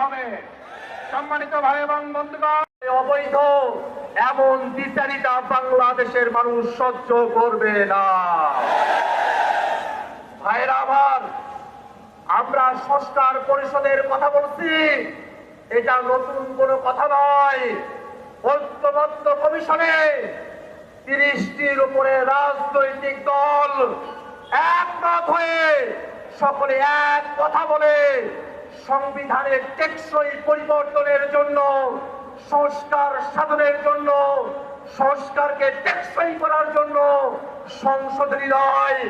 হবে। সম্মানিত ভাই এবং বন্ধুগণ, অবৈধ এমন দ্বিচারিতা বাংলাদেশের মানুষ সহ্য করবে না। ভাইরা আমার, আমরা সংস্কার পরিষদের কথা বলছি, এটা নতুন কোনো কথা নয়। ঐক্যবদ্ধ কমিশনে 30টির উপরে রাজনৈতিক দল একমত হয়ে সকলে এক কথা বলে সংবিধানের টেকসই পরিবর্তনের জন্য, সংস্কার সাধনের জন্য, সংস্কারকে টেকসই করার জন্য সংশোধনী নয়,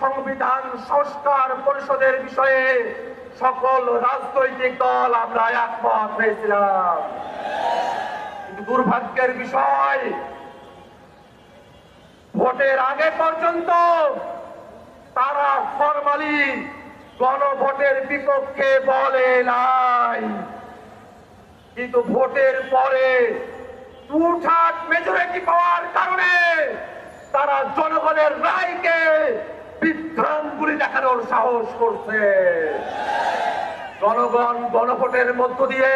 সংবিধান সংস্কার পরিষদের বিষয়ে সকল রাজনৈতিক দল আমরা একমত হয়েছিলাম। কিন্তু দুর্ভাগ্যের বিষয়, ভোটের আগে পর্যন্ত তারা ফরমালি গণভোটের বিপক্ষে বলে নাই, কিন্তু ভোটের পরে টুঠাট মেজরিটি পাওয়ার কারণে তারা জনগণের রায়কে বিভ্রান্তি দেখানোর সাহস করছে। জনগণ গণভোটের মধ্য দিয়ে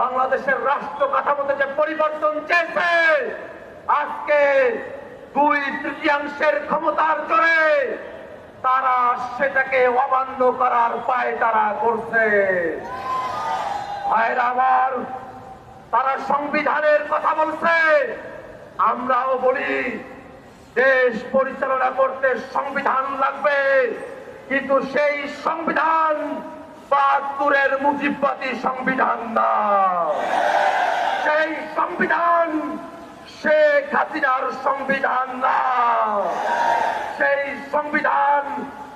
বাংলাদেশের রাষ্ট্র কাঠামোতে যে পরিবর্তন চেয়েছে, আজকে 2/3 ক্ষমতার জোরে তারা সেটাকে অমান্য করার পায়তারা করছে। ভাইরা আমার, তারা সংবিধানের কথা বলছে, আমরাও বলি দেশ পরিচালনা করতে সংবিধান লাগবে, কিন্তু সেই সংবিধান 72-এর মুজিববাদী সংবিধান না। সেই সংবিধান শেখ হাসিনার সংবিধান না। সেই সংবিধান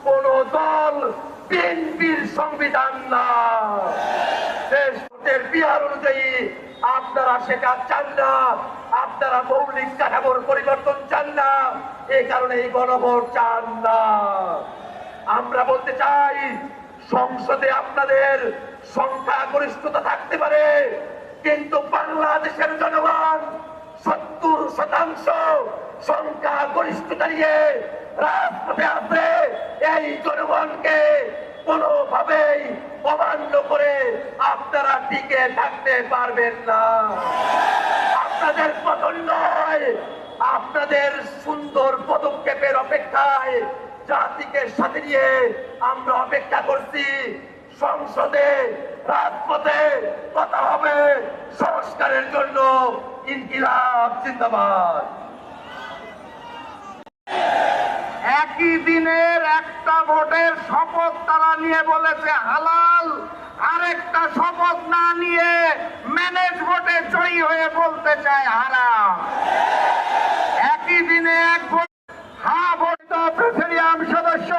কোন দল বিএনপির সংবিধান না। দেশের বিহার অনুযায়ী আপনারা সেটা চান না, আপনারা মৌলিক কাঠামোর পরিবর্তন চান না, এই কারণে এই গণভোট চান না। আমরা বলতে চাই, সংসদে আপনাদের সংখ্যাগরিষ্ঠতা থাকতে পারে, কিন্তু বাংলাদেশের জনগণ 70% সংখ্যাগরিষ্ঠতা নিয়ে রাজপথে আছে। এই জনগণকে কোনোভাবেই অমান্য করে আপনারা টিকে থাকতে পারবেন না। আপনাদের পতন নয়, আপনাদের সুন্দর পদক্ষেপের অপেক্ষায় জাতিকে সাথে নিয়ে আমরা অপেক্ষা করছি। সংসদে রাজপথে কথা হবে সংস্কারের জন্য। ইনকিলাব জিন্দাবাদ। একই দিনের একটা ভোটের শপথ তারা নিয়ে বলেছে হালাল, আরেকটা শপথ না নিয়ে ম্যানেজ ভোটে জয়ী হয়ে বলতে চায় হারাম। একই দিনে এক ভোট ভোট প্রেসিডিয়াম সদস্য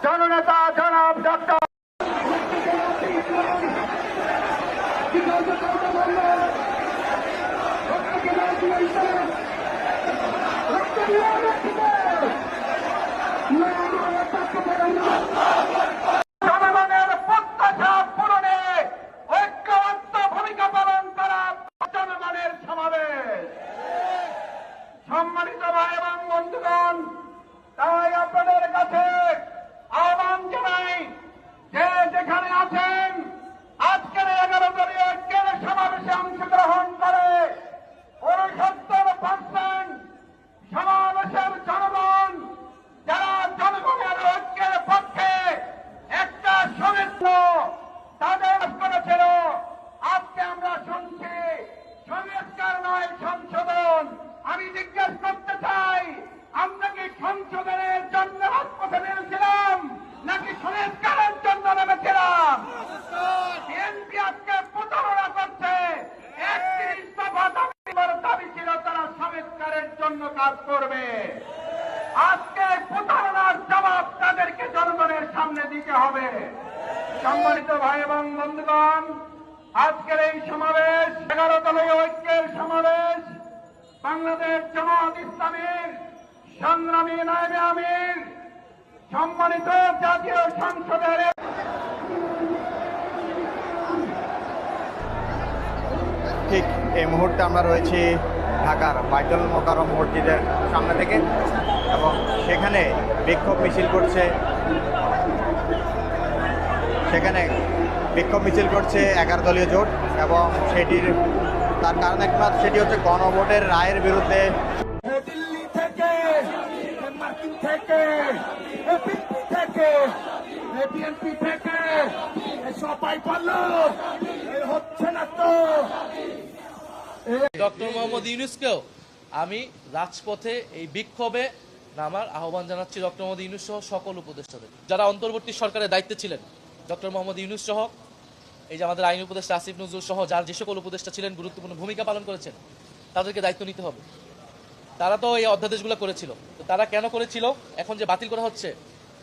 জননেতা জনাব ডক্টর জনগণের প্রত্যাশা পূরণে ঐক্যবদ্ধ ভূমিকা পালন করা জনগণের সমাবেশ। সম্মানিত ভাই এবং বন্ধুগণ, তাই আপনাদের কাছে আহ্বান জানাই, যে যেখানে আছেন আজকের 11 দলীয় ঐক্যের সমাবেশে অংশগ্রহণ করে 69% সমাবেশের জনগণ, যারা জনগণের ঐক্যের পক্ষে একটা সংস্কৃত তাদের করেছিল। আজকে আমরা শুনছি সংস্কার নয় সংশোধন। আমি জিজ্ঞেস করতে চাই, আমরা কি সংশোধনের জন্য রাজপথে নেমেছিলাম নাকি সংস্কারের জন্য নেমেছিলাম? বিএনপি আজকে প্রতারণা করছে। 31 দফা দাবি ছিল তারা সংস্কারের জন্য কাজ করবে। আজকে প্রতারণার জবাব তাদেরকে জনগণের সামনে দিতে হবে। সম্মানিত ভাই এবং বন্ধুগণ, আজকের এই সমাবেশ 11 দলীয় ঐক্যের সমাবেশ বাংলাদেশ জামাত ইসলামীর সংগ্রামী নায়েবে আমির, সম্মানিত জাতীয় সংসদের ঠিক এই মুহূর্তে আমরা রয়েছি ঢাকার বাইতুল মোকাররম মসজিদের সামনে থেকে, এবং সেখানে বিক্ষোভ মিছিল করছে। সেখানে বিক্ষোভ মিছিল করছে 11 দলীয় জোট এবং তার কারণ একমাত্র সেটি হচ্ছে গণভোটের রায়ের বিরুদ্ধে। দিল্লি থেকে, মার্কিন থেকে, পিপি থেকে, বিএনপি থেকে সবাই বললো হচ্ছে না তো। ডক্টর মোহাম্মদ ইউনূসকেও আমি রাজপথে এই বিক্ষোভে নামার আহ্বান জানাচ্ছি। ডক্টর মোহাম্মদ ইউনূস সহ সকল উপদেষ্টাদের, যারা অন্তর্বর্তী সরকারের দায়িত্বে ছিলেন, ডক্টর মোহাম্মদ ইউনূস সহ এই যে আমাদের আইন উপদেষ্টা আসিফ নজরুল সহ যার যে সকল উপদেষ্টা ছিলেন, গুরুত্বপূর্ণ ভূমিকা পালন করেছেন, তাদেরকে দায়িত্ব নিতে হবে। তারা তো এই অধ্যাদেশগুলো করেছিল, তো তারা কেন করেছিল, এখন যে বাতিল করা হচ্ছে,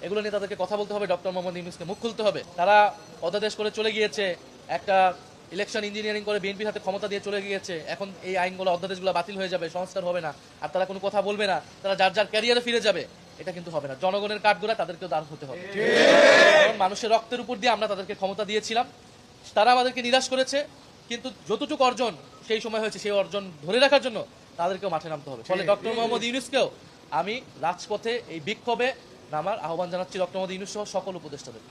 এগুলো নিয়ে তাদেরকে কথা বলতে হবে। ডক্টর মোহাম্মদ ইউনূসকে মুখ খুলতে হবে। তারা অধ্যাদেশ করে চলে গিয়েছে, একটা ইলেকশন ইঞ্জিনিয়ারিং করে বিএনপির হাতে ক্ষমতা দিয়ে চলে গিয়েছে। এখন এই আইনগুলো, অধ্যাদেশগুলো বাতিল হয়ে যাবে, সংস্কার হবে না, আর তারা কোনো কথা বলবে না, তারা যার যার ক্যারিয়ারে ফিরে যাবে। এটা কিন্তু হবে না। জনগণের কাঠগড়া তাদেরকেও দাঁড় হতে হবে। কারণ মানুষের রক্তের উপর দিয়ে আমরা তাদেরকে ক্ষমতা দিয়েছিলাম, তারা আমাদেরকে নিরাশ করেছে, কিন্তু যতটুকু অর্জন সেই সময় হয়েছে, সেই অর্জন ধরে রাখার জন্য তাদেরকেও মাঠে নামতে হবে। ফলে ডক্টর মোহাম্মদ ইউনূসকেও আমি রাজপথে এই বিক্ষোভে নামার আহ্বান জানাচ্ছি, ডক্টর মোহাম্মদ ইউনূস সহ সকল উপদেষ্টাদের।